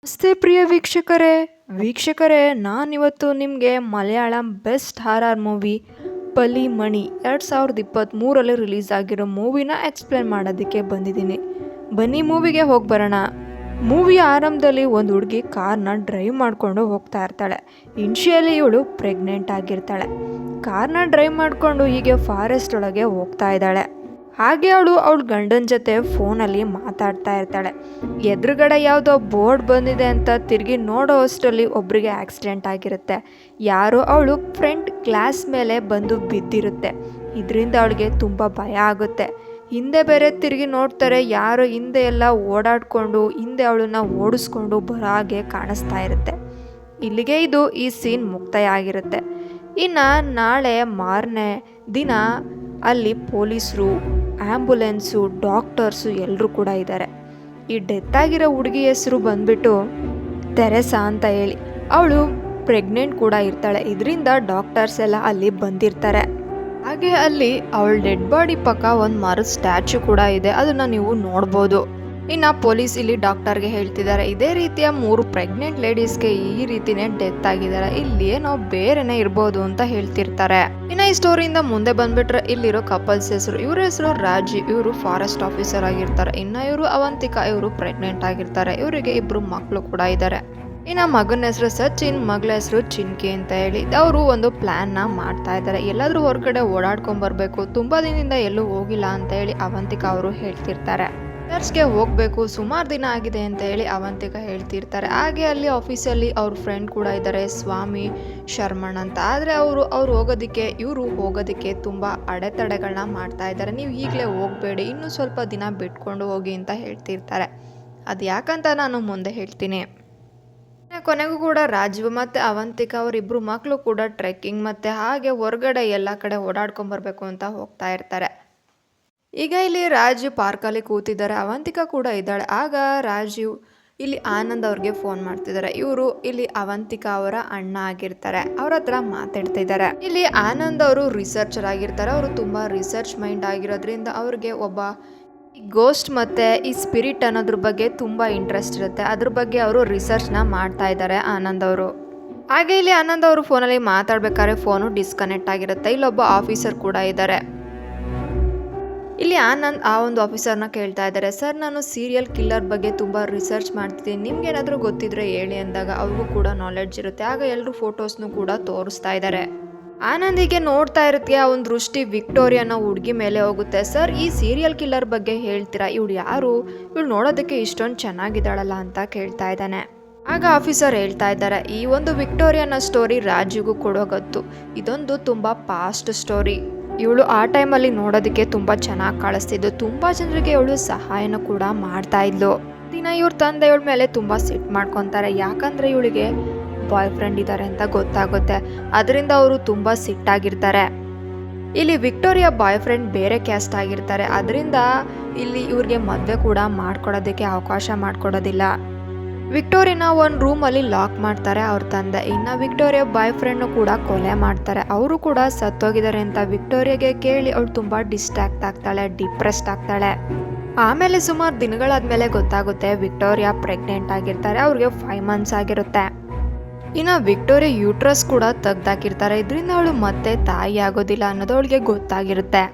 ನಮಸ್ತೆ ಪ್ರಿಯ ವೀಕ್ಷಕರೇ ನಾನಿವತ್ತು ನಿಮಗೆ ಮಲಯಾಳಂ ಬೆಸ್ಟ್ ಹಾರರ್ ಮೂವಿ ಪಲಿ ಮಣಿ 2023ರಲ್ಲಿ ರಿಲೀಸ್ ಆಗಿರೋ ಮೂವಿನ ಎಕ್ಸ್ಪ್ಲೇನ್ ಮಾಡೋದಕ್ಕೆ ಬಂದಿದ್ದೀನಿ. ಬನ್ನಿ ಮೂವಿಗೆ ಹೋಗಿ ಬರೋಣ. ಮೂವಿಯ ಆರಂಭದಲ್ಲಿ ಒಂದು ಹುಡುಗಿ ಕಾರ್ನ ಡ್ರೈವ್ ಮಾಡಿಕೊಂಡು ಹೋಗ್ತಾ ಇರ್ತಾಳೆ. ಇನ್ಶಿಯಲಿ ಇವಳು ಪ್ರೆಗ್ನೆಂಟ್ ಆಗಿರ್ತಾಳೆ. ಕಾರ್ನ ಡ್ರೈವ್ ಮಾಡಿಕೊಂಡು ಹೀಗೆ ಫಾರೆಸ್ಟ್ ಒಳಗೆ ಹೋಗ್ತಾ ಇದ್ದಾಳೆ. ಹಾಗೆ ಅವಳು ಗಂಡನ ಜೊತೆ ಫೋನಲ್ಲಿ ಮಾತಾಡ್ತಾ ಇರ್ತಾಳೆ. ಎದುರುಗಡೆ ಯಾವುದೋ ಬೋರ್ಡ್ ಬಂದಿದೆ ಅಂತ ತಿರುಗಿ ನೋಡೋ ಅಷ್ಟರಲ್ಲಿ ಒಬ್ಬರಿಗೆ ಆಕ್ಸಿಡೆಂಟ್ ಆಗಿರುತ್ತೆ. ಯಾರೋ ಅವಳು ಫ್ರಂಟ್ ಗ್ಲಾಸ್ ಮೇಲೆ ಬಂದು ಬಿದ್ದಿರುತ್ತೆ. ಇದರಿಂದ ಅವಳಿಗೆ ತುಂಬ ಭಯ ಆಗುತ್ತೆ. ಹಿಂದೆ ಬೇರೆ ತಿರುಗಿ ನೋಡ್ತಾರೆ, ಯಾರೋ ಹಿಂದೆ ಎಲ್ಲ ಓಡಾಡಿಕೊಂಡು ಹಿಂದೆ ಅವಳನ್ನ ಓಡಿಸ್ಕೊಂಡು ಬರೋ ಹಾಗೆ ಕಾಣಿಸ್ತಾ ಇರುತ್ತೆ. ಇಲ್ಲಿಗೆ ಈ ಸೀನ್ ಮುಕ್ತಾಯ ಆಗಿರುತ್ತೆ. ಇನ್ನು ನಾಳೆ ಮಾರನೇ ದಿನ ಅಲ್ಲಿ ಪೊಲೀಸರು, ಆ್ಯಂಬುಲೆನ್ಸು, ಡಾಕ್ಟರ್ಸು ಎಲ್ಲರೂ ಕೂಡ ಇದ್ದಾರೆ. ಈ ಡೆತ್ ಆಗಿರೋ ಹುಡುಗಿ ಹೆಸರು ಬಂದ್ಬಿಟ್ಟು ತೆರೆಸಾ ಅಂತ ಹೇಳಿ. ಅವಳು ಪ್ರೆಗ್ನೆಂಟ್ ಕೂಡ ಇರ್ತಾಳೆ. ಇದರಿಂದ ಡಾಕ್ಟರ್ಸ್ ಎಲ್ಲ ಅಲ್ಲಿ ಬಂದಿರ್ತಾರೆ. ಹಾಗೆ ಅಲ್ಲಿ ಅವಳ ಡೆಡ್ ಬಾಡಿ ಪಕ್ಕ ಒಂದು ಮರದ ಸ್ಟ್ಯಾಚು ಕೂಡ ಇದೆ, ಅದನ್ನ ನೀವು ನೋಡ್ಬೋದು. ಇನ್ನು ಪೊಲೀಸ್ ಇಲ್ಲಿ ಡಾಕ್ಟರ್ಗೆ ಹೇಳ್ತಿದ್ದಾರೆ, ಇದೇ ರೀತಿಯ 3 ಪ್ರೆಗ್ನೆಂಟ್ ಲೇಡೀಸ್ಗೆ ಈ ರೀತಿನೇ ಡೆತ್ ಆಗಿದ್ದಾರೆ, ಇಲ್ಲಿ ಏನೋ ಬೇರೆನೇ ಇರ್ಬೋದು ಅಂತ ಹೇಳ್ತಿರ್ತಾರೆ. ಇನ್ನು ಈ ಸ್ಟೋರಿಯಿಂದ ಮುಂದೆ ಬಂದ್ಬಿಟ್ರೆ ಇಲ್ಲಿರೋ ಕಪಲ್ಸ್ ಹೆಸರು, ಇವ್ರ ಹೆಸರು ರಾಜೀವ್, ಇವರು ಫಾರೆಸ್ಟ್ ಆಫೀಸರ್ ಆಗಿರ್ತಾರೆ. ಇನ್ನು ಇವರು ಅವಂತಿಕಾ, ಇವರು ಪ್ರೆಗ್ನೆಂಟ್ ಆಗಿರ್ತಾರೆ. ಇವರಿಗೆ 2 ಮಕ್ಕಳು ಕೂಡ ಇದ್ದಾರೆ. ಇನ್ನು ಮಗನ ಹೆಸರು ಸಚಿನ್, ಮಗಳ ಹೆಸರು ಚಿನ್ಕಿ ಅಂತ ಹೇಳಿ. ಅವರು ಒಂದು ಪ್ಲಾನ್ ನ ಮಾಡ್ತಾ ಇದ್ದಾರೆ. ಎಲ್ಲಾದ್ರೂ ಹೊರಗಡೆ ಓಡಾಡ್ಕೊಂಡ್ ಬರ್ಬೇಕು, ತುಂಬಾ ದಿನದಿಂದ ಎಲ್ಲೂ ಹೋಗಿಲ್ಲ ಅಂತ ಹೇಳಿ ಅವಂತಿಕಾ ಅವರು ಹೇಳ್ತಿರ್ತಾರೆ. ಚರ್ಚ್ಗೆ ಹೋಗ್ಬೇಕು, ಸುಮಾರು ದಿನ ಆಗಿದೆ ಅಂತ ಹೇಳಿ ಅವಂತಿಕಾ ಹೇಳ್ತಿರ್ತಾರೆ. ಹಾಗೆ ಅಲ್ಲಿ ಆಫೀಸಲ್ಲಿ ಅವ್ರ ಫ್ರೆಂಡ್ ಕೂಡ ಇದ್ದಾರೆ, ಸ್ವಾಮಿ ಶರ್ಮಣ್ ಅಂತ. ಆದರೆ ಅವ್ರು ಹೋಗೋದಕ್ಕೆ ತುಂಬ ಅಡೆತಡೆಗಳನ್ನ ಮಾಡ್ತಾ ಇದ್ದಾರೆ. ನೀವು ಈಗಲೇ ಹೋಗಬೇಡಿ, ಇನ್ನೂ ಸ್ವಲ್ಪ ದಿನ ಬಿಟ್ಕೊಂಡು ಹೋಗಿ ಅಂತ ಹೇಳ್ತಿರ್ತಾರೆ. ಅದು ಯಾಕಂತ ನಾನು ಮುಂದೆ ಹೇಳ್ತೀನಿ. ಕೊನೆಗೂ ಕೂಡ ರಾಜೀವ್ ಮತ್ತು ಅವಂತಿಕಾ ಅವರಿಬ್ಬರು ಮಕ್ಕಳು ಕೂಡ ಟ್ರೆಕ್ಕಿಂಗ್ ಮತ್ತು ಹಾಗೆ ಹೊರಗಡೆ ಎಲ್ಲ ಕಡೆ ಓಡಾಡ್ಕೊಂಬರ್ಬೇಕು ಅಂತ ಹೋಗ್ತಾ ಇರ್ತಾರೆ. ಈಗ ಇಲ್ಲಿ ರಾಜೀವ್ ಪಾರ್ಕಲ್ಲಿ ಕೂತಿದ್ದಾರೆ, ಅವಂತಿಕಾ ಕೂಡ ಇದ್ದಾಳೆ. ಆಗ ರಾಜೀವ್ ಇಲ್ಲಿ ಆನಂದ್ ಅವ್ರಿಗೆ ಫೋನ್ ಮಾಡ್ತಿದ್ದಾರೆ. ಇವರು ಇಲ್ಲಿ ಅವಂತಿಕಾ ಅವರ ಅಣ್ಣ ಆಗಿರ್ತಾರೆ. ಅವ್ರ ಹತ್ರ ಮಾತಾಡ್ತಿದ್ದಾರೆ. ಇಲ್ಲಿ ಆನಂದ್ ಅವರು ರಿಸರ್ಚರ್ ಆಗಿರ್ತಾರೆ. ಅವರು ತುಂಬಾ ರಿಸರ್ಚ್ ಮೈಂಡ್ ಆಗಿರೋದ್ರಿಂದ ಅವ್ರಿಗೆ ಒಬ್ಬ ಗೋಸ್ಟ್ ಮತ್ತೆ ಈ ಸ್ಪಿರಿಟ್ ಅನ್ನೋದ್ರ ಬಗ್ಗೆ ತುಂಬಾ ಇಂಟ್ರೆಸ್ಟ್ ಇರುತ್ತೆ. ಅದ್ರ ಬಗ್ಗೆ ಅವರು ರಿಸರ್ಚ್ನ ಮಾಡ್ತಾ ಇದ್ದಾರೆ ಆನಂದ್ ಅವರು. ಹಾಗೆ ಇಲ್ಲಿ ಆನಂದ್ ಅವರು ಫೋನಲ್ಲಿ ಮಾತಾಡ್ಬೇಕಾದ್ರೆ ಫೋನು ಡಿಸ್ಕನೆಕ್ಟ್ ಆಗಿರುತ್ತೆ. ಇಲ್ಲೊಬ್ಬ ಆಫೀಸರ್ ಕೂಡ ಇದ್ದಾರೆ. ಇಲ್ಲಿ ಆನಂದ್ ಆ ಒಂದು ಆಫೀಸರ್ನ ಕೇಳ್ತಾ ಇದ್ದಾರೆ, ಸರ್ ನಾನು ಸೀರಿಯಲ್ ಕಿಲ್ಲರ್ ಬಗ್ಗೆ ತುಂಬ ರಿಸರ್ಚ್ ಮಾಡ್ತಿದ್ದೀನಿ, ನಿಮ್ಗೆ ಏನಾದರೂ ಗೊತ್ತಿದ್ರೆ ಹೇಳಿ ಅಂದಾಗ ಅವ್ರಿಗೂ ಕೂಡ ನಾಲೆಡ್ಜ್ ಇರುತ್ತೆ. ಆಗ ಎಲ್ಲರೂ ಫೋಟೋಸ್ನು ಕೂಡ ತೋರಿಸ್ತಾ ಇದ್ದಾರೆ. ಆನಂದಿಗೆ ನೋಡ್ತಾ ಇರುತ್ತೆ, ಆ ಒಂದು ದೃಷ್ಟಿ ವಿಕ್ಟೋರಿಯಾನ ಹುಡುಗಿ ಮೇಲೆ ಹೋಗುತ್ತೆ. ಸರ್ ಈ ಸೀರಿಯಲ್ ಕಿಲ್ಲರ್ ಬಗ್ಗೆ ಹೇಳ್ತೀರಾ, ಇವಳು ಯಾರು, ಇವಳು ನೋಡೋದಕ್ಕೆ ಇಷ್ಟೊಂದು ಚೆನ್ನಾಗಿದ್ದಾಳಲ್ಲ ಅಂತ ಕೇಳ್ತಾ ಇದ್ದಾನೆ. ಆಗ ಆಫೀಸರ್ ಹೇಳ್ತಾ ಇದ್ದಾರೆ, ಈ ಒಂದು ವಿಕ್ಟೋರಿಯಾನ ಸ್ಟೋರಿ ರಾಜುಗೂ ಕೂಡ ಗೊತ್ತು, ಇದೊಂದು ತುಂಬ ಪಾಸ್ಟ್ ಸ್ಟೋರಿ. ಇವಳು ಆ ಟೈಮಲ್ಲಿ ನೋಡೋದಕ್ಕೆ ತುಂಬ ಚೆನ್ನಾಗಿ ಕಾಣಿಸ್ತಿದ್ದು, ತುಂಬ ಜನರಿಗೆ ಇವಳು ಸಹಾಯನ ಕೂಡ ಮಾಡ್ತಾ ಇದ್ಲು. ದಿನ ಇವ್ರ ತಂದೆ ಇವಳ ಮೇಲೆ ತುಂಬ ಸಿಟ್ ಮಾಡ್ಕೊತಾರೆ, ಯಾಕಂದರೆ ಇವಳಿಗೆ ಬಾಯ್ ಫ್ರೆಂಡ್ ಇದ್ದಾರೆ ಅಂತ ಗೊತ್ತಾಗುತ್ತೆ. ಅದರಿಂದ ಅವರು ತುಂಬ ಸಿಟ್ಟಾಗಿರ್ತಾರೆ. ಇಲ್ಲಿ ವಿಕ್ಟೋರಿಯಾ ಬಾಯ್ ಫ್ರೆಂಡ್ ಬೇರೆ ಕ್ಯಾಸ್ಟ್ ಆಗಿರ್ತಾರೆ. ಅದರಿಂದ ಇಲ್ಲಿ ಇವ್ರಿಗೆ ಮದುವೆ ಕೂಡ ಮಾಡ್ಕೊಡೋದಕ್ಕೆ ಅವಕಾಶ ಮಾಡಿಕೊಡೋದಿಲ್ಲ. ವಿಕ್ಟೋರಿಯಾನ ಒಂದು ರೂಮಲ್ಲಿ ಲಾಕ್ ಮಾಡ್ತಾರೆ ಅವ್ರ ತಂದೆ. ಇನ್ನು ವಿಕ್ಟೋರಿಯಾ ಬಾಯ್ ಫ್ರೆಂಡ್ನು ಕೂಡ ಕೊಲೆ ಮಾಡ್ತಾರೆ. ಅವರು ಕೂಡ ಸತ್ತೋಗಿದ್ದಾರೆ ಅಂತ ವಿಕ್ಟೋರಿಯಾಗೆ ಕೇಳಿ ಅವಳು ತುಂಬ ಡಿಸ್ಟ್ರಾಕ್ಟ್ ಆಗ್ತಾಳೆ, ಡಿಪ್ರೆಸ್ಡ್ ಆಗ್ತಾಳೆ. ಆಮೇಲೆ ಸುಮಾರು ದಿನಗಳಾದ್ಮೇಲೆ ಗೊತ್ತಾಗುತ್ತೆ ವಿಕ್ಟೋರಿಯಾ ಪ್ರೆಗ್ನೆಂಟ್ ಆಗಿರ್ತಾರೆ. ಅವ್ರಿಗೆ 5 ಮಂತ್ಸ್ ಆಗಿರುತ್ತೆ. ಇನ್ನು ವಿಕ್ಟೋರಿಯಾ ಯೂಟ್ರಸ್ ಕೂಡ ತೆಗ್ದಾಕಿರ್ತಾರೆ. ಇದರಿಂದ ಅವಳು ಮತ್ತೆ ತಾಯಿ ಆಗೋದಿಲ್ಲ ಅನ್ನೋದು ಅವಳಿಗೆ ಗೊತ್ತಾಗಿರುತ್ತೆ.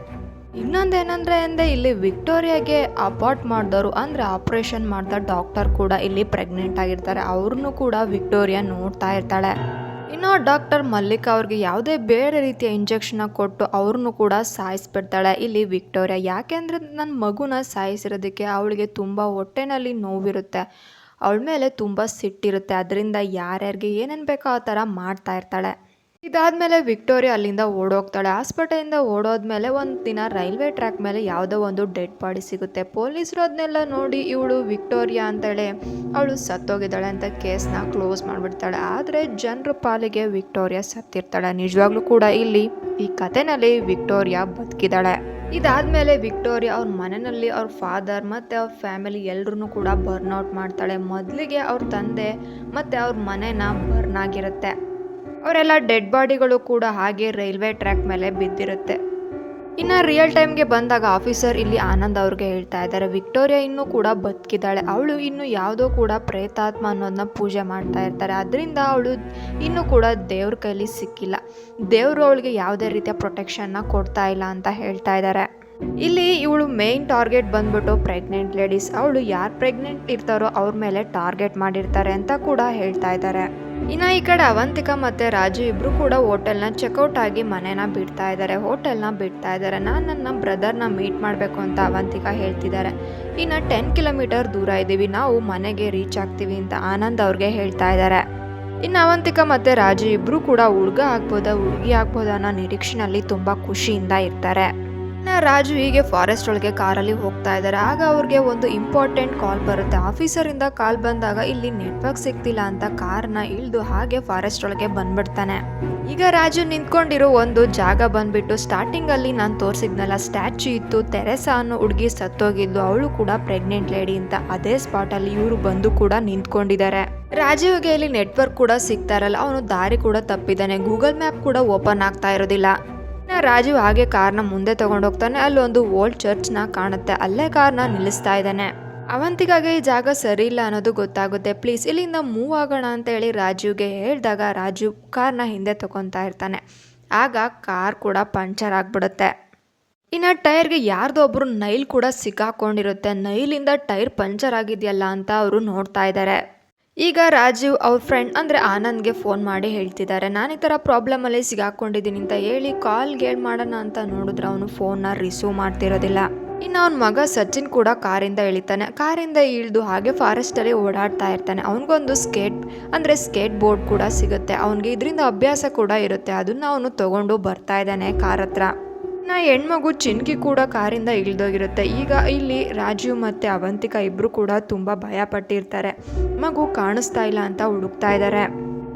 ಇನ್ನೊಂದೇನಂದ್ರೆ ಇಲ್ಲಿ ವಿಕ್ಟೋರಿಯಾಗೆ ಅಬಾರ್ಟ್ ಮಾಡಿದವರು ಅಂದರೆ ಆಪರೇಷನ್ ಮಾಡಿದ ಡಾಕ್ಟರ್ ಕೂಡ ಇಲ್ಲಿ ಪ್ರೆಗ್ನೆಂಟ್ ಆಗಿರ್ತಾರೆ. ಅವ್ರನ್ನೂ ಕೂಡ ವಿಕ್ಟೋರಿಯಾ ನೋಡ್ತಾ ಇರ್ತಾಳೆ. ಇನ್ನು ಡಾಕ್ಟರ್ ಮಲ್ಲಿಕಾ ಅವ್ರಿಗೆ ಯಾವುದೇ ಬೇರೆ ರೀತಿಯ ಇಂಜೆಕ್ಷನ್ ಕೊಟ್ಟು ಅವ್ರನ್ನೂ ಕೂಡ ಸಾಯಿಸ್ಬಿಡ್ತಾಳೆ ಇಲ್ಲಿ ವಿಕ್ಟೋರಿಯಾ. ಯಾಕೆಂದರೆ ನನ್ನ ಮಗುನ ಸಾಯಿಸಿರೋದಕ್ಕೆ ಅವಳಿಗೆ ತುಂಬ ಹೊಟ್ಟೆನಲ್ಲಿ ನೋವಿರುತ್ತೆ, ಅವಳ ಮೇಲೆ ತುಂಬ ಸಿಟ್ಟಿರುತ್ತೆ. ಅದರಿಂದ ಯಾರ್ಯಾರಿಗೆ ಏನೇನು ಬೇಕೋ ಆ ಥರ ಮಾಡ್ತಾ ಇರ್ತಾಳೆ. ಇದಾದ್ಮೇಲೆ ವಿಕ್ಟೋರಿಯಾ ಅಲ್ಲಿಂದ ಓಡೋಗ್ತಾಳೆ. ಹಾಸ್ಪಿಟಲಿಂದ ಓಡೋದ್ಮೇಲೆ ಒಂದು ದಿನ ರೈಲ್ವೆ ಟ್ರ್ಯಾಕ್ ಮೇಲೆ ಯಾವುದೋ ಒಂದು ಡೆಡ್ ಬಾಡಿ ಸಿಗುತ್ತೆ. ಪೊಲೀಸರು ಅದನ್ನೆಲ್ಲ ನೋಡಿ ಇವಳು ವಿಕ್ಟೋರಿಯಾ ಅಂತೇಳಿ ಅವಳು ಸತ್ತೋಗಿದ್ದಾಳೆ ಅಂತ ಕೇಸ್ನ ಕ್ಲೋಸ್ ಮಾಡಿಬಿಡ್ತಾಳೆ. ಆದರೆ ಜನರ ಪಾಲಿಗೆ ವಿಕ್ಟೋರಿಯಾ ಸತ್ತಿರ್ತಾಳೆ. ನಿಜವಾಗ್ಲೂ ಕೂಡ ಇಲ್ಲಿ ಈ ಕಥೆನಲ್ಲಿ ವಿಕ್ಟೋರಿಯಾ ಬದುಕಿದ್ದಾಳೆ. ಇದಾದ್ಮೇಲೆ ವಿಕ್ಟೋರಿಯಾ ಅವ್ರ ಮನೆಯಲ್ಲಿ ಅವ್ರ ಫಾದರ್ ಮತ್ತು ಅವ್ರ ಫ್ಯಾಮಿಲಿ ಎಲ್ಲರೂ ಕೂಡ ಬರ್ನ್ಔಟ್ ಮಾಡ್ತಾಳೆ. ಮೊದಲಿಗೆ ಅವ್ರ ತಂದೆ ಮತ್ತು ಅವ್ರ ಮನೆನ ಬರ್ನ್ ಆಗಿರುತ್ತೆ. ಅವರೆಲ್ಲ ಡೆಡ್ ಬಾಡಿಗಳು ಕೂಡ ಹಾಗೆ ರೈಲ್ವೆ ಟ್ರ್ಯಾಕ್ ಮೇಲೆ ಬಿದ್ದಿರುತ್ತೆ. ಇನ್ನು ರಿಯಲ್ ಟೈಮ್ಗೆ ಬಂದಾಗ ಆಫೀಸರ್ ಇಲ್ಲಿ ಆನಂದ್ ಅವ್ರಿಗೆ ಹೇಳ್ತಾ ಇದ್ದಾರೆ, ವಿಕ್ಟೋರಿಯಾ ಇನ್ನೂ ಕೂಡ ಬದುಕಿದ್ದಾಳೆ, ಅವಳು ಇನ್ನು ಯಾವುದೋ ಕೂಡ ಪ್ರೇತಾತ್ಮ ಅನ್ನೋದನ್ನ ಪೂಜೆ ಮಾಡ್ತಾ ಇರ್ತಾರೆ, ಅದರಿಂದ ಅವಳು ಇನ್ನೂ ಕೂಡ ದೇವ್ರ ಕೈಲಿ ಸಿಕ್ಕಿಲ್ಲ, ದೇವರು ಅವಳಿಗೆ ಯಾವುದೇ ರೀತಿಯ ಪ್ರೊಟೆಕ್ಷನ್ನ ಕೊಡ್ತಾ ಇಲ್ಲ ಅಂತ ಹೇಳ್ತಾ ಇದ್ದಾರೆ. ಇಲ್ಲಿ ಇವಳು ಮೇನ್ ಟಾರ್ಗೆಟ್ ಬಂದ್ಬಿಟ್ಟು ಪ್ರೆಗ್ನೆಂಟ್ ಲೇಡೀಸ್, ಅವಳು ಯಾರು ಪ್ರೆಗ್ನೆಂಟ್ ಇರ್ತಾರೋ ಅವ್ರ ಮೇಲೆ ಟಾರ್ಗೆಟ್ ಮಾಡಿರ್ತಾರೆ ಅಂತ ಕೂಡ ಹೇಳ್ತಾ ಇದ್ದಾರೆ. ಇನ್ನು ಈ ಕಡೆ ಅವಂತಿಕಾ ಮತ್ತೆ ರಾಜು ಇಬ್ರು ಕೂಡ ಹೋಟೆಲ್ನ ಚೆಕ್ಔಟ್ ಆಗಿ ಮನೆನ ಬಿಡ್ತಾ ಇದ್ದಾರೆ. ನಾನು ನನ್ನ ಬ್ರದರ್ನ ಮೀಟ್ ಮಾಡಬೇಕು ಅಂತ ಅವಂತಿಕಾ ಹೇಳ್ತಿದ್ದಾರೆ. ಇನ್ನು 10 ಕಿಲೋಮೀಟರ್ ದೂರ ಇದ್ದೀವಿ, ನಾವು ಮನೆಗೆ ರೀಚ್ ಆಗ್ತೀವಿ ಅಂತ ಆನಂದ್ ಅವ್ರಿಗೆ ಹೇಳ್ತಾ ಇದ್ದಾರೆ. ಇನ್ನು ಅವಂತಿಕಾ ಮತ್ತೆ ರಾಜು ಇಬ್ರು ಕೂಡ ಹುಡುಗಿ ಆಗ್ಬೋದಾ ಅನ್ನೋ ನಿರೀಕ್ಷೆನಲ್ಲಿ ತುಂಬಾ ಖುಷಿಯಿಂದ ಇರ್ತಾರೆ. ರಾಜು ಹೀಗೆ ಫಾರೆಸ್ಟ್ ಒಳಗೆ ಕಾರಲ್ಲಿ ಹೋಗ್ತಾ ಇದ್ದಾರೆ. ಆಗ ಅವ್ರಿಗೆ ಒಂದು ಇಂಪಾರ್ಟೆಂಟ್ ಕಾಲ್ ಬರುತ್ತೆ. ಆಫೀಸರಿಂದ ಕಾಲ್ ಬಂದಾಗ ಇಲ್ಲಿ ನೆಟ್ವರ್ಕ್ ಸಿಗ್ತಿಲ್ಲ ಅಂತ ಕಾರ್ನ ಇಳಿದು ಹಾಗೆ ಫಾರೆಸ್ಟ್ ಒಳಗೆ ಬಂದ್ಬಿಡ್ತಾನೆ. ಈಗ ರಾಜು ನಿಂತ್ಕೊಂಡಿರೋ ಒಂದು ಜಾಗ ಬಂದ್ಬಿಟ್ಟು ಸ್ಟಾರ್ಟಿಂಗ್ ಅಲ್ಲಿ ನಾನು ತೋರಿಸಿದ್ನಲ್ಲ ಸ್ಟ್ಯಾಚ್ಯೂ ಇತ್ತು, ತೆರೆಸಾ ಅನ್ನೋ ಹುಡುಗಿ ಸತ್ತೋಗಿದ್ದು, ಅವಳು ಕೂಡ ಪ್ರೆಗ್ನೆಂಟ್ ಲೇಡಿ ಅಂತ ಅದೇ ಸ್ಪಾಟ್ ಅಲ್ಲಿ ಇವರು ಬಂದು ಕೂಡ ನಿಂತ್ಕೊಂಡಿದ್ದಾರೆ. ರಾಜೀವ್ಗೆ ಇಲ್ಲಿ ನೆಟ್ವರ್ಕ್ ಕೂಡ ಸಿಗ್ತಾ ಇರಲ್ಲ, ಅವನು ದಾರಿ ಕೂಡ ತಪ್ಪಿದ್ದಾನೆ, ಗೂಗಲ್ ಮ್ಯಾಪ್ ಕೂಡ ಓಪನ್ ಆಗ್ತಾ ಇರೋದಿಲ್ಲ. ರಾಜೀವ್ ಹಾಗೆ ಕಾರ್ನ ಮುಂದೆ ತಗೊಂಡೋಗ್ತಾನೆ. ಅಲ್ಲೊಂದು ಓಲ್ಡ್ ಚರ್ಚ್ನ ಕಾಣುತ್ತೆ, ಅಲ್ಲೇ ಕಾರ್ನ ನಿಲ್ಲಿಸ್ತಾ ಇದ್ದಾನೆ. ಅವಂತಿಕಾಗೆ ಈ ಜಾಗ ಸರಿ ಇಲ್ಲ ಅನ್ನೋದು ಗೊತ್ತಾಗುತ್ತೆ. ಪ್ಲೀಸ್ ಇಲ್ಲಿಂದ ಮೂವ್ ಆಗೋಣ ಅಂತ ಹೇಳಿ ರಾಜೀವ್ಗೆ ಹೇಳಿದಾಗ ರಾಜೀವ್ ಕಾರ್ನ ಹಿಂದೆ ತಗೊತಾ ಇರ್ತಾನೆ. ಆಗ ಕಾರ್ ಕೂಡ ಪಂಚರ್ ಆಗ್ಬಿಡುತ್ತೆ. ಇನ್ನು ಟೈರ್ಗೆ ಯಾರ್ದೋ ಒಬ್ರು ನೈಲ್ ಕೂಡ ಸಿಕ್ಕಾಕೊಂಡಿರುತ್ತೆ. ನೈಲಿಂದ ಟೈರ್ ಪಂಚರ್ ಆಗಿದೆಯಲ್ಲ ಅಂತ ಅವರು ನೋಡ್ತಾ ಇದ್ದಾರೆ. ಈಗ ರಾಜೀವ್ ಅವ್ರ ಫ್ರೆಂಡ್ ಅಂದರೆ ಆನಂದ್ಗೆ ಫೋನ್ ಮಾಡಿ ಹೇಳ್ತಿದ್ದಾರೆ, ನಾನು ಈ ಥರ ಪ್ರಾಬ್ಲಮಲ್ಲಿ ಸಿಗಾಕೊಂಡಿದ್ದೀನಿ ಅಂತ ಹೇಳಿ ಕಾಲ್ಗೆ ಮಾಡೋಣ ಅಂತ ನೋಡಿದ್ರೆ ಅವನು ಫೋನ್ನ ರಿಸೀವ್ ಮಾಡ್ತಿರೋದಿಲ್ಲ. ಇನ್ನು ಅವನ ಮಗ ಸಚಿನ್ ಕೂಡ ಕಾರಿಂದ ಇಳಿತಾನೆ. ಕಾರಿಂದ ಇಳಿದು ಹಾಗೆ ಫಾರೆಸ್ಟಲ್ಲಿ ಓಡಾಡ್ತಾ ಇರ್ತಾನೆ. ಅವನಿಗೊಂದು ಸ್ಕೇಟ್ ಬೋರ್ಡ್ ಕೂಡ ಸಿಗುತ್ತೆ. ಅವನಿಗೆ ಇದರಿಂದ ಅಭ್ಯಾಸ ಕೂಡ ಇರುತ್ತೆ. ಅದನ್ನು ಅವನು ತಗೊಂಡು ಬರ್ತಾ ಇದ್ದಾನೆ ಕಾರ್ ಹತ್ರ. ಹೆಣ್ಮಗು ಚಿನ್ಕಿ ಕೂಡ ಕಾರಿಂದ ಇಳಿದೋಗಿರುತ್ತೆ. ಈಗ ಇಲ್ಲಿ ರಾಜೀವ್ ಮತ್ತು ಅವಂತಿಕಾ ಇಬ್ಬರು ಕೂಡ ತುಂಬ ಭಯ ಪಟ್ಟಿರ್ತಾರೆ. ಮಗು ಕಾಣಿಸ್ತಾ ಇಲ್ಲ ಅಂತ ಹುಡುಕ್ತಾ ಇದ್ದಾರೆ.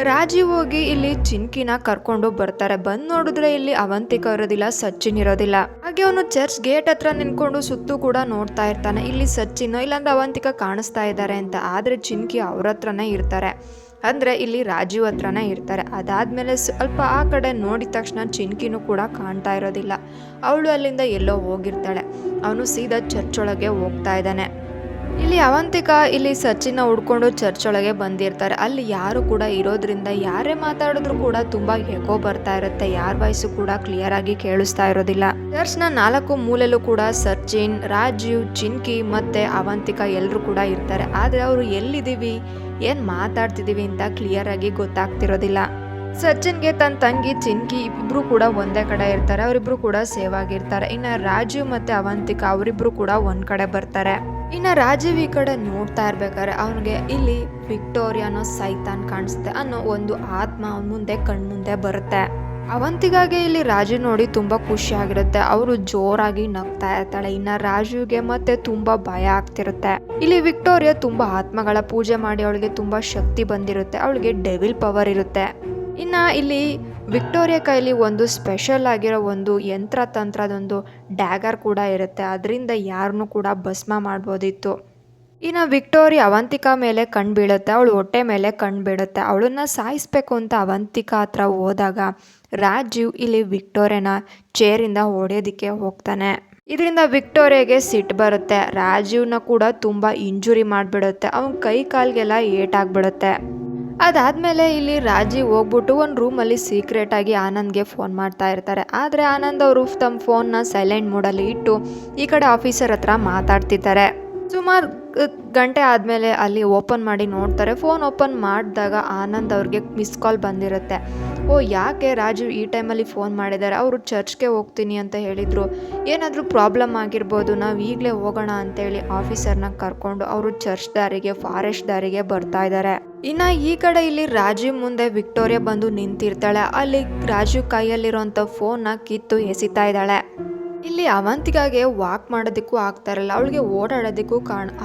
ರಾಜೀವ್ ಹೋಗಿ ಇಲ್ಲಿ ಚಿನ್ಕಿನ ಕರ್ಕೊಂಡು ಬರ್ತಾರೆ. ಬಂದು ನೋಡಿದ್ರೆ ಇಲ್ಲಿ ಅವಂತಿಕಾ ಇರೋದಿಲ್ಲ, ಸಚಿನ್ ಇರೋದಿಲ್ಲ. ಹಾಗೆ ಅವನು ಚರ್ಚ್ ಗೇಟ್ ಹತ್ರ ನಿಂತ್ಕೊಂಡು ಸುತ್ತು ಕೂಡ ನೋಡ್ತಾ ಇರ್ತಾನೆ. ಇಲ್ಲಿ ಸಚಿನ್ ಇಲ್ಲಾಂದ್ರೆ ಅವಂತಿಕಾ ಕಾಣಿಸ್ತಾ ಇದ್ದಾರೆ ಅಂತ. ಆದರೆ ಚಿನ್ಕಿ ಅವ್ರ ಹತ್ರನೇ ಇರ್ತಾರೆ, ಅಂದರೆ ಇಲ್ಲಿ ರಾಜೀವ್ ಹತ್ರನೇ ಇರ್ತಾರೆ. ಅದಾದಮೇಲೆ ಸ್ವಲ್ಪ ಆ ಕಡೆ ನೋಡಿದ ತಕ್ಷಣ ಚಿನ್ಕಿನೂ ಕೂಡ ಕಾಣ್ತಾ ಇರೋದಿಲ್ಲ. ಅವಳು ಅಲ್ಲಿಂದ ಎಲ್ಲೋ ಹೋಗಿರ್ತಾಳೆ. ಅವನು ಸೀದಾ ಚರ್ಚ್ ಒಳಗೆ ಹೋಗ್ತಾ ಇದ್ದಾನೆ. ಇಲ್ಲಿ ಅವಂತಿಕಾ ಇಲ್ಲಿ ಸಚಿನ್ನ ಹುಡ್ಕೊಂಡು ಚರ್ಚ್ ಒಳಗೆ ಬಂದಿರ್ತಾರೆ. ಅಲ್ಲಿ ಯಾರು ಕೂಡ ಇರೋದ್ರಿಂದ ಯಾರೇ ಮಾತಾಡಿದ್ರು ಕೂಡ ತುಂಬಾ ಎಕೋ ಬರ್ತಾ ಇರುತ್ತೆ. ಯಾರ ವಾಯ್ಸು ಕೂಡ ಕ್ಲಿಯರ್ ಆಗಿ ಕೇಳಿಸ್ತಾ ಇರೋದಿಲ್ಲ. ಚರ್ಚ್ನ 4 ಮೂಲೆಯಲ್ಲೂ ಕೂಡ ಸಚಿನ್, ರಾಜೀವ್, ಚಿನ್ಕಿ ಮತ್ತೆ ಅವಂತಿಕಾ ಎಲ್ಲರೂ ಕೂಡ ಇರ್ತಾರೆ. ಆದ್ರೆ ಅವರು ಎಲ್ಲಿದ್ದೀವಿ, ಏನ್ ಮಾತಾಡ್ತಿದೀವಿ ಅಂತ ಕ್ಲಿಯರ್ ಆಗಿ ಗೊತ್ತಾಗ್ತಿರೋದಿಲ್ಲ. ಸಚಿನ್ಗೆ ತನ್ನ ತಂಗಿ ಚಿನ್ಕಿ ಇಬ್ರು ಕೂಡ ಒಂದೇ ಕಡೆ ಇರ್ತಾರೆ. ಅವರಿಬ್ರು ಕೂಡ ಸೇವ್ ಆಗಿರ್ತಾರೆ. ಇನ್ನು ರಾಜೀವ್ ಮತ್ತೆ ಅವಂತಿಕಾ ಅವರಿಬ್ರು ಕೂಡ ಒಂದ್ ಕಡೆ ಬರ್ತಾರೆ. ಇನ್ನು ರಾಜೀವ್ ಈ ಕಡೆ ನೋಡ್ತಾ ಇರ್ಬೇಕಾದ್ರೆ ಅವನಿಗೆ ಇಲ್ಲಿ ವಿಕ್ಟೋರಿಯಾನೋ ಸೈತಾನ್ ಕಾಣಿಸುತ್ತೆ ಅನ್ನೋ ಒಂದು ಆತ್ಮ ಅವನ ಮುಂದೆ ಕಣ್ಮುಂದೆ ಬರುತ್ತೆ. ಅವಂತಿಗಾಗೆ ಇಲ್ಲಿ ರಾಜು ನೋಡಿ ತುಂಬಾ ಖುಷಿ ಆಗಿರುತ್ತೆ. ಅವರು ಜೋರಾಗಿ ನಗ್ತಾ ಇರ್ತಾಳೆ. ಇನ್ನ ರಾಜುಗೆ ಮತ್ತೆ ತುಂಬಾ ಭಯ ಆಗ್ತಿರುತ್ತೆ. ಇಲ್ಲಿ ವಿಕ್ಟೋರಿಯಾ ತುಂಬಾ ಆತ್ಮಗಳ ಪೂಜೆ ಮಾಡಿ ಅವಳಿಗೆ ತುಂಬಾ ಶಕ್ತಿ ಬಂದಿರುತ್ತೆ. ಅವಳಿಗೆ ಡೆವಿಲ್ ಪವರ್ ಇರುತ್ತೆ. ಇನ್ನ ಇಲ್ಲಿ ವಿಕ್ಟೋರಿಯಾ ಕೈಲಿ ಒಂದು ಸ್ಪೆಷಲ್ ಆಗಿರೋ ಒಂದು ತಂತ್ರದೊಂದು ಡ್ಯಾಗರ್ ಕೂಡ ಇರುತ್ತೆ. ಅದರಿಂದ ಯಾರನ್ನೂ ಕೂಡ ಭಸ್ಮ ಮಾಡ್ಬೋದಿತ್ತು. ಇನ್ನು ವಿಕ್ಟೋರಿಯಾ ಅವಂತಿಕಾ ಮೇಲೆ ಕಣ್ಣು ಬೀಳುತ್ತೆ. ಅವಳು ಹೊಟ್ಟೆ ಮೇಲೆ ಕಣ್ಣು ಬೀಳುತ್ತೆ. ಅವಳನ್ನ ಸಾಯಿಸ್ಬೇಕು ಅಂತ ಅವಂತಿಕಾ ಹತ್ರ ಹೋದಾಗ ರಾಜೀವ್ ಇಲ್ಲಿ ವಿಕ್ಟೋರಿಯಾನ ಚೇರಿಂದ ಹೊಡೆಯೋದಕ್ಕೆ ಹೋಗ್ತಾನೆ. ಇದರಿಂದ ವಿಕ್ಟೋರಿಯಾಗೆ ಸಿಟ್ಟು ಬರುತ್ತೆ. ರಾಜೀವ್ನ ಕೂಡ ತುಂಬ ಇಂಜುರಿ ಮಾಡಿಬಿಡುತ್ತೆ. ಅವನ ಕೈ ಕಾಲಿಗೆಲ್ಲ ಏಟಾಗ್ಬಿಡುತ್ತೆ. ಅದಾದಮೇಲೆ ಇಲ್ಲಿ ರಾಜೀವ್ ಹೋಗ್ಬಿಟ್ಟು ಒಂದು ರೂಮಲ್ಲಿ ಸೀಕ್ರೆಟಾಗಿ ಆನಂದ್ಗೆ ಫೋನ್ ಮಾಡ್ತಾ ಇರ್ತಾರೆ. ಆದರೆ ಆನಂದ್ ಅವರು ತಮ್ಮ ಫೋನ್ನ ಸೈಲೆಂಟ್ ಮೋಡಲ್ಲಿ ಇಟ್ಟು ಈ ಕಡೆ ಆಫೀಸರ್ ಹತ್ರ ಮಾತಾಡ್ತಿದ್ದಾರೆ. ಸುಮಾರು ಗಂಟೆ ಆದಮೇಲೆ ಅಲ್ಲಿ ಓಪನ್ ಮಾಡಿ ನೋಡ್ತಾರೆ. ಫೋನ್ ಓಪನ್ ಮಾಡಿದಾಗ ಆನಂದ್ ಅವ್ರಿಗೆ ಮಿಸ್ ಕಾಲ್ ಬಂದಿರುತ್ತೆ. ಯಾಕೆ ರಾಜು ಈ ಟೈಮಲ್ಲಿ ಫೋನ್ ಮಾಡಿದ್ದಾರೆ, ಅವರು ಚರ್ಚ್ಗೆ ಹೋಗ್ತೀನಿ ಅಂತ ಹೇಳಿದರು, ಏನಾದರೂ ಪ್ರಾಬ್ಲಮ್ ಆಗಿರ್ಬೋದು, ನಾವು ಈಗಲೇ ಹೋಗೋಣ ಅಂತೇಳಿ ಆಫೀಸರ್ನ ಕರ್ಕೊಂಡು ಅವರು ಚರ್ಚ್ ದಾರಿಗೆ ಫಾರೆಸ್ಟ್ ದಾರಿಗೆ ಬರ್ತಾ ಇದ್ದಾರೆ. ಇನ್ನು ಈ ಕಡೆ ಇಲ್ಲಿ ರಾಜೀವ್ ಮುಂದೆ ವಿಕ್ಟೋರಿಯಾ ಬಂದು ನಿಂತಿರ್ತಾಳೆ. ಅಲ್ಲಿ ರಾಜೀವ್ ಕೈಯಲ್ಲಿರೋಂಥ ಫೋನ್ನ ಕಿತ್ತು ಎಸಿತಾ ಇದ್ದಾಳೆ. ಇಲ್ಲಿ ಅವಂತಿಗಾಗೆ ವಾಕ್ ಮಾಡೋದಕ್ಕೂ ಆಗ್ತಾ ಇರಲ್ಲ, ಅವಳಿಗೆ ಓಡಾಡೋದಕ್ಕೂ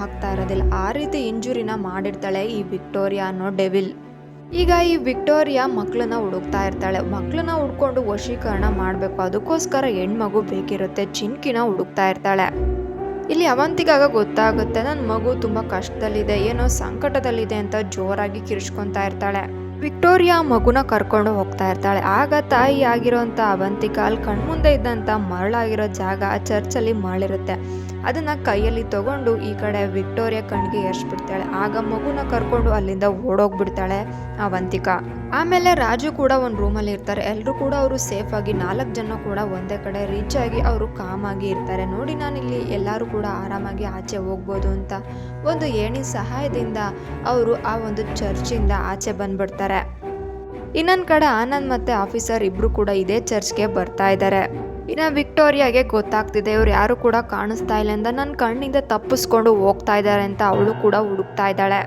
ಆಗ್ತಾ ಇರೋದಿಲ್ಲ. ಆ ರೀತಿ ಇಂಜುರಿನ ಮಾಡಿರ್ತಾಳೆ ಈ ವಿಕ್ಟೋರಿಯಾ ಅನ್ನೋ ಡೆವಿಲ್. ಈಗ ಈ ವಿಕ್ಟೋರಿಯಾ ಮಕ್ಕಳನ್ನ ಹುಡುಕ್ತಾ ಇರ್ತಾಳೆ. ಮಕ್ಕಳನ್ನ ಹುಡ್ಕೊಂಡು ವಶೀಕರಣ ಮಾಡಬೇಕು, ಅದಕ್ಕೋಸ್ಕರ ಹೆಣ್ಮಗು ಬೇಕಿರುತ್ತೆ. ಚಿನ್ಕಿನ ಹುಡುಕ್ತಾ ಇರ್ತಾಳೆ. ಇಲ್ಲಿ ಅವಂತಿಗಾಗ ಗೊತ್ತಾಗುತ್ತೆ ನನ್ನ ಮಗು ತುಂಬ ಕಷ್ಟದಲ್ಲಿದೆ, ಏನೋ ಸಂಕಟದಲ್ಲಿದೆ ಅಂತ ಜೋರಾಗಿ ಕಿರ್ಚ್ಕೊತಾ ಇರ್ತಾಳೆ. ವಿಕ್ಟೋರಿಯಾ ಮಗುನ ಕರ್ಕೊಂಡು ಹೋಗ್ತಾ ಇರ್ತಾಳೆ. ಆಗ ತಾಯಿ ಆಗಿರೋಂಥ ಅವಂತಿಕಾ ಅಲ್ಲಿ ಕಣ್ಮುಂದೆ ಇದ್ದಂಥ ಮರಳಾಗಿರೋ ಜಾಗ ಚರ್ಚಲ್ಲಿ ಮರಳಿರುತ್ತೆ. ಅದನ್ನ ಕೈಯಲ್ಲಿ ತಗೊಂಡು ಈ ಕಡೆ ವಿಕ್ಟೋರಿಯಾ ಕಣ್ಣಿಗೆ ಏರ್ಸ್ಬಿಡ್ತಾಳೆ. ಆಗ ಮಗುನ ಕರ್ಕೊಂಡು ಅಲ್ಲಿಂದ ಓಡೋಗ್ಬಿಡ್ತಾಳೆ ಅವಂತಿಕಾ. ಆಮೇಲೆ ರಾಜು ಕೂಡ ಒಂದು ರೂಮಲ್ಲಿ ಇರ್ತಾರೆ. ಎಲ್ಲರೂ ಕೂಡ ಅವರು ಸೇಫ್ ಆಗಿ 4 ಜನ ಕೂಡ ಒಂದೇ ಕಡೆ ರೀಚ್ ಆಗಿ ಅವರು ಕಾಮಾಗಿ ಇರ್ತಾರೆ. ನೋಡಿ, ನಾನಿಲ್ಲಿ ಎಲ್ಲರೂ ಕೂಡ ಆರಾಮಾಗಿ ಆಚೆ ಹೋಗ್ಬೋದು ಅಂತ ಒಂದು ಏಣಿ ಸಹಾಯದಿಂದ ಅವರು ಆ ಒಂದು ಚರ್ಚಿಂದ ಆಚೆ ಬಂದ್ಬಿಡ್ತಾರೆ. ಇನ್ನೊಂದು ಕಡೆ ಆನಂದ್ ಮತ್ತೆ ಆಫೀಸರ್ ಇಬ್ರು ಕೂಡ ಇದೇ ಚರ್ಚ್ಗೆ ಬರ್ತಾ ಇದ್ದಾರೆ. ಇನ್ನು ವಿಕ್ಟೋರಿಯಾಗೆ ಗೊತ್ತಾಗ್ತಿದೆ ಇವ್ರು ಯಾರು ಕೂಡ ಕಾಣಿಸ್ತಾ ಇಲ್ಲ ಅಂತ, ನನ್ನ ಕಣ್ಣಿಂದ ತಪ್ಪಿಸ್ಕೊಂಡು ಹೋಗ್ತಾ ಇದ್ದಾರೆ ಅಂತ ಅವಳು ಕೂಡ ಹುಡುಕ್ತಾ ಇದ್ದಾಳೆ.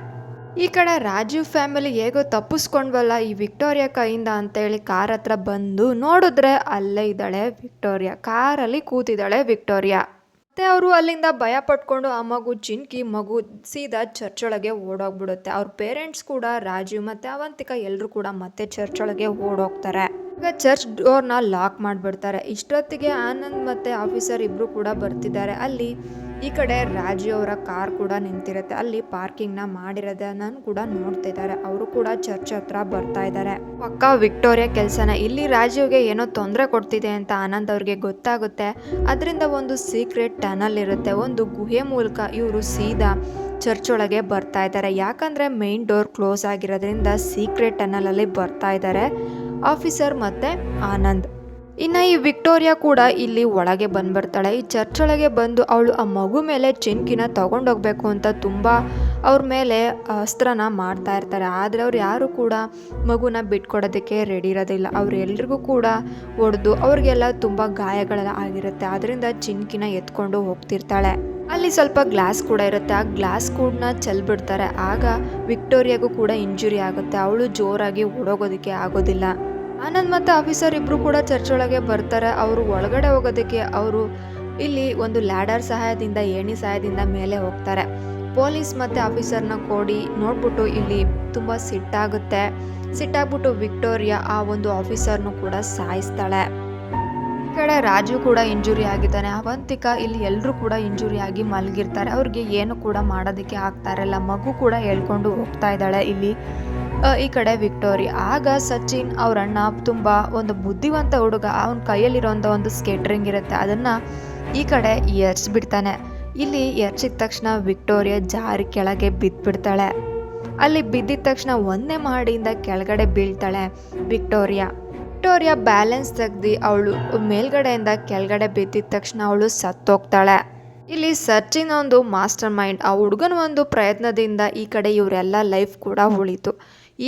ಈ ಕಡೆ ರಾಜೀವ್ ಫ್ಯಾಮಿಲಿ ಹೇಗೋ ತಪ್ಪಿಸ್ಕೊಂಡ್ವಲ್ಲ ಈ ವಿಕ್ಟೋರಿಯಾ ಕೈಯಿಂದ ಅಂತೇಳಿ ಕಾರ್ ಹತ್ರ ಬಂದು ನೋಡಿದ್ರೆ ಅಲ್ಲೇ ಇದ್ದಾಳೆ ವಿಕ್ಟೋರಿಯಾ. ಕಾರಲ್ಲಿ ಕೂತಿದ್ದಾಳೆ ವಿಕ್ಟೋರಿಯಾ. ಮತ್ತೆ ಅವರು ಅಲ್ಲಿಂದ ಭಯ ಪಟ್ಕೊಂಡು ಆ ಮಗು ಚಿನ್ಕಿ ಮಗು ಸೀದಾ ಚರ್ಚ್ ಒಳಗೆ ಓಡೋಗ್ಬಿಡುತ್ತೆ. ಅವ್ರ ಪೇರೆಂಟ್ಸ್ ಕೂಡ ರಾಜೀವ್ ಮತ್ತೆ ಅವಂತಿಕಾ ಎಲ್ಲರೂ ಕೂಡ ಮತ್ತೆ ಚರ್ಚ್ ಒಳಗೆ ಓಡೋಗ್ತಾರೆ. ಈಗ ಚರ್ಚ್ ಡೋರ್ನ ಲಾಕ್ ಮಾಡಿಬಿಡ್ತಾರೆ. ಇಷ್ಟೊತ್ತಿಗೆ ಆನಂದ್ ಮತ್ತೆ ಆಫೀಸರ್ ಇಬ್ರು ಕೂಡ ಬರ್ತಿದ್ದಾರೆ. ಅಲ್ಲಿ ಈ ಕಡೆ ರಾಜೀವ್ ಅವರ ಕಾರ್ ಕೂಡ ನಿಂತಿರುತ್ತೆ. ಅಲ್ಲಿ ಪಾರ್ಕಿಂಗ್ನ ಮಾಡಿರೋದನ್ನ ಕೂಡ ನೋಡ್ತಿದ್ದಾರೆ. ಅವರು ಕೂಡ ಚರ್ಚ್ ಹತ್ರ ಬರ್ತಾ ಇದ್ದಾರೆ. ಪಕ್ಕ ವಿಕ್ಟೋರಿಯಾ ಕೆಲಸನ. ಇಲ್ಲಿ ರಾಜೀವ್ಗೆ ಏನೋ ತೊಂದರೆ ಕೊಡ್ತಿದೆ ಅಂತ ಆನಂದ್ ಅವ್ರಿಗೆ ಗೊತ್ತಾಗುತ್ತೆ. ಅದರಿಂದ ಒಂದು ಸೀಕ್ರೆಟ್ ಟನಲ್ ಇರುತ್ತೆ. ಒಂದು ಗುಹೆ ಮೂಲಕ ಇವರು ಸೀದಾ ಚರ್ಚ್ ಒಳಗೆ ಬರ್ತಾ ಇದ್ದಾರೆ. ಯಾಕಂದ್ರೆ ಮೇನ್ ಡೋರ್ ಕ್ಲೋಸ್ ಆಗಿರೋದ್ರಿಂದ ಸೀಕ್ರೆಟ್ ಟನಲ್ ಅಲ್ಲಿ ಬರ್ತಾ ಇದ್ದಾರೆ ಆಫೀಸರ್ ಮತ್ತೆ ಆನಂದ್. ಇನ್ನು ಈ ವಿಕ್ಟೋರಿಯಾ ಕೂಡ ಇಲ್ಲಿ ಒಳಗೆ ಬಂದ್ಬಿಡ್ತಾಳೆ. ಈ ಚರ್ಚ್ ಒಳಗೆ ಬಂದು ಅವಳು ಆ ಮಗು ಮೇಲೆ ಚಿನ್ಕಿನ ತಗೊಂಡೋಗ್ಬೇಕು ಅಂತ ತುಂಬ ಅವ್ರ ಮೇಲೆ ಅಸ್ತ್ರನ ಮಾಡ್ತಾ ಇರ್ತಾರೆ. ಆದರೆ ಅವ್ರು ಯಾರು ಕೂಡ ಮಗುನ ಬಿಟ್ಕೊಡೋದಕ್ಕೆ ರೆಡಿ ಇರೋದಿಲ್ಲ. ಅವ್ರೆಲ್ರಿಗೂ ಕೂಡ ಹೊಡೆದು ಅವ್ರಿಗೆಲ್ಲ ತುಂಬ ಗಾಯಗಳೆಲ್ಲ ಆಗಿರುತ್ತೆ. ಅದರಿಂದ ಚಿನ್ಕಿನ ಎತ್ಕೊಂಡು ಹೋಗ್ತಿರ್ತಾಳೆ. ಅಲ್ಲಿ ಸ್ವಲ್ಪ ಗ್ಲಾಸ್ ಕೂಡ ಇರುತ್ತೆ. ಆ ಗ್ಲಾಸ್ ಕೂಡ ಚೆಲ್ಬಿಡ್ತಾರೆ. ಆಗ ವಿಕ್ಟೋರಿಯಾಗೂ ಕೂಡ ಇಂಜುರಿ ಆಗುತ್ತೆ. ಅವಳು ಜೋರಾಗಿ ಓಡೋಗೋದಕ್ಕೆ ಆಗೋದಿಲ್ಲ. ಆನಂದ್ ಮತ್ತು ಆಫೀಸರ್ ಇಬ್ರು ಕೂಡ ಚರ್ಚ್ ಒಳಗೆ ಬರ್ತಾರೆ. ಅವರು ಒಳಗಡೆ ಹೋಗೋದಕ್ಕೆ ಅವರು ಇಲ್ಲಿ ಒಂದು ಲ್ಯಾಡರ್ ಸಹಾಯದಿಂದ ಏಣಿ ಸಹಾಯದಿಂದ ಮೇಲೆ ಹೋಗ್ತಾರೆ. ಪೊಲೀಸ್ ಮತ್ತು ಆಫೀಸರ್ನ ಕೊಡಿ ನೋಡ್ಬಿಟ್ಟು ಇಲ್ಲಿ ತುಂಬ ಸಿಟ್ಟಾಗ್ಬಿಟ್ಟು ವಿಕ್ಟೋರಿಯಾ ಆ ಒಂದು ಆಫೀಸರ್ನು ಕೂಡ ಸಾಯಿಸ್ತಾಳೆ. ಈ ಕಡೆ ರಾಜು ಕೂಡ ಇಂಜುರಿ ಆಗಿದ್ದಾನೆ. ಅವಂತಿಕಾ ಇಲ್ಲಿ ಎಲ್ಲರೂ ಕೂಡ ಇಂಜುರಿ ಆಗಿ ಮಲಗಿರ್ತಾರೆ. ಅವ್ರಿಗೆ ಏನು ಕೂಡ ಮಾಡೋದಕ್ಕೆ ಆಗ್ತಾ ಇರಲ್ಲ. ಮಗು ಕೂಡ ಹೇಳ್ಕೊಂಡು ಹೋಗ್ತಾ ಇದ್ದಾಳೆ ಇಲ್ಲಿ ಈ ಕಡೆ ವಿಕ್ಟೋರಿಯಾ. ಆಗ ಸಚಿನ್ ಅವ್ರ ಅಣ್ಣ ತುಂಬ ಒಂದು ಬುದ್ಧಿವಂತ ಹುಡುಗ. ಅವನ ಕೈಯಲ್ಲಿರೋಂಥ ಒಂದು ಸ್ಕೇಟ್ರಿಂಗ್ ಇರುತ್ತೆ. ಅದನ್ನು ಈ ಕಡೆ ಎರ್ಚ್ಬಿಡ್ತಾನೆ. ಇಲ್ಲಿ ಎರ್ಚಿದ ತಕ್ಷಣ ವಿಕ್ಟೋರಿಯಾ ಜಾರಿ ಕೆಳಗೆ ಬಿದ್ದುಬಿಡ್ತಾಳೆ. ಅಲ್ಲಿ ಬಿದ್ದಿದ ತಕ್ಷಣ ಒಂದೇ ಮಾಡಿಯಿಂದ ಕೆಳಗಡೆ ಬೀಳ್ತಾಳೆ ವಿಕ್ಟೋರಿಯಾ ಬ್ಯಾಲೆನ್ಸ್ ತೆಗ್ದು ಅವಳು ಮೇಲ್ಗಡೆಯಿಂದ ಕೆಳಗಡೆ ಬಿದ್ದಿದ ತಕ್ಷಣ ಅವಳು ಸತ್ತೋಗ್ತಾಳೆ. ಇಲ್ಲಿ ಸಚಿನ್ ಒಂದು ಮಾಸ್ಟರ್ ಮೈಂಡ್. ಆ ಹುಡುಗನ ಒಂದು ಪ್ರಯತ್ನದಿಂದ ಈ ಕಡೆ ಇವರೆಲ್ಲ ಲೈಫ್ ಕೂಡ ಉಳಿತು.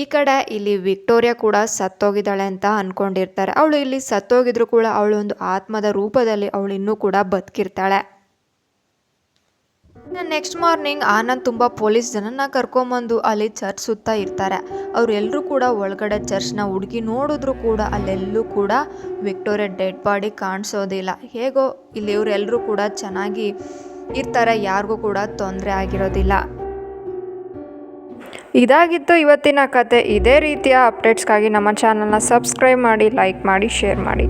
ಈ ಕಡೆ ಇಲ್ಲಿ ವಿಕ್ಟೋರಿಯಾ ಕೂಡ ಸತ್ತೋಗಿದ್ದಾಳೆ ಅಂತ ಅಂದ್ಕೊಂಡಿರ್ತಾರೆ. ಅವಳು ಇಲ್ಲಿ ಸತ್ತೋಗಿದ್ರು ಕೂಡ ಅವಳು ಒಂದು ಆತ್ಮದ ರೂಪದಲ್ಲಿ ಅವಳು ಇನ್ನೂ ಕೂಡ ಬದುಕಿರ್ತಾಳೆ. ನೆಕ್ಸ್ಟ್ ಮಾರ್ನಿಂಗ್ ಆನಂದ್ ತುಂಬ ಪೊಲೀಸ್ ಜನನ ಕರ್ಕೊಂಬಂದು ಅಲ್ಲಿ ಚರ್ಚ್ ಸುತ್ತ ಇರ್ತಾರೆ. ಅವರೆಲ್ಲರೂ ಕೂಡ ಒಳಗಡೆ ಚರ್ಚ್ನ ಹುಡುಗಿ ನೋಡಿದ್ರು ಕೂಡ ಅಲ್ಲೆಲ್ಲೂ ಕೂಡ ವಿಕ್ಟೋರಿಯಾ ಡೆಡ್ ಬಾಡಿ ಕಾಣಿಸೋದಿಲ್ಲ. ಹೇಗೋ ಇಲ್ಲಿ ಇವರೆಲ್ಲರೂ ಕೂಡ ಚೆನ್ನಾಗಿ ಇರ್ತಾರೆ. ಯಾರಿಗೂ ಕೂಡ ತೊಂದರೆ ಆಗಿರೋದಿಲ್ಲ. ಇದಾಗಿತ್ತು ಇವತ್ತಿನ ಕತೆ. ಇದೇ ರೀತಿಯ ಅಪ್ಡೇಟ್ಸ್ಗಾಗಿ ನಮ್ಮ ಚಾನಲ್ನ ಸಬ್ಸ್ಕ್ರೈಬ್ ಮಾಡಿ, ಲೈಕ್ ಮಾಡಿ, ಶೇರ್ ಮಾಡಿ.